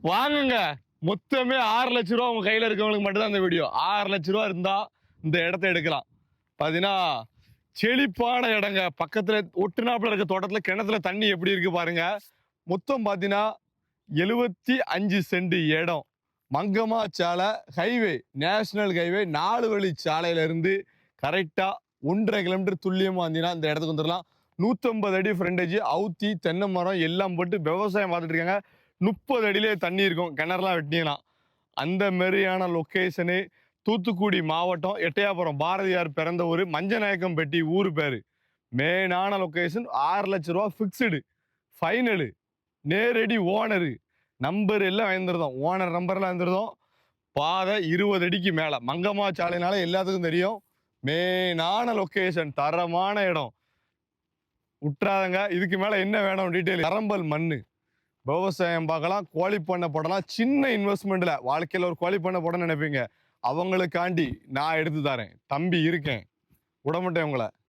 வாங்குங்க. மொத்தமே 6 லட்சம் ரூபா உங்க கையில இருக்கவங்களுக்கு மட்டும் தான் இந்த வீடியோ. 6 லட்சம் ரூபா இருந்தா இந்த இடத்த எடுக்கலாம். பாத்தீங்கன்னா செழிப்பான இடங்க. பக்கத்துல ஒட்டுனாப்புல இருக்க தோட்டத்துல கிணத்துல தண்ணி எப்படி இருக்கு பாருங்க. மொத்தம் பாத்தீங்கன்னா 75 சென்ட் இடம். மங்கம்மா சாலை ஹைவே, நேஷனல் ஹைவே 4 வழி சாலையில இருந்து கரெக்டா 1.5 கிலோமீட்டர் துல்லியமா வந்தீங்கன்னா இந்த இடத்துக்கு வந்துடலாம். 150 அடி ஃப்ரண்டேஜ், அவுத்தி, தென்னை மரம் எல்லாம் போட்டு விவசாயம் பார்த்துட்டு இருக்காங்க. 30 அடியிலே தண்ணி இருக்கும் கிணறுலாம் வெட்டினீங்கன்னா. அந்த மாதிரியான லொக்கேஷனு தூத்துக்குடி மாவட்டம் எட்டயாபுரம், பாரதியார் பிறந்த ஊர், மஞ்சநாயக்கம்பட்டி ஊர் பேரு. மெயினான லொக்கேஷன். 6 லட்சம் ரூபா ஃபிக்ஸ்டு, ஃபைனலு, நேரடி ஓனரு நம்பர் எல்லாம் வாங்கிருந்தோம். ஓனர் நம்பர்லாம் வாங்கிருந்தோம். பாதை 20 அடிக்கு மேல, மங்கம்மா சாலைனால எல்லாத்துக்கும் தெரியும். மெயினான லொக்கேஷன், தரமான இடம். விட்டுறாதங்க. இதுக்கு மேல என்ன வேணும் டீட்டெயில்? கரம்பல் மண்ணு, விவசாயம் பார்க்கலாம், கோழி பண்ணை போடலாம். சின்ன இன்வெஸ்ட்மெண்ட்ல வாழ்க்கையில ஒரு கோழி பண்ணை போடணும்னு நினைப்பீங்க, அவங்களுக்காண்டி நான் எடுத்து தரேன். தம்பி இருக்கேன், விட மாட்டேன் உங்களை.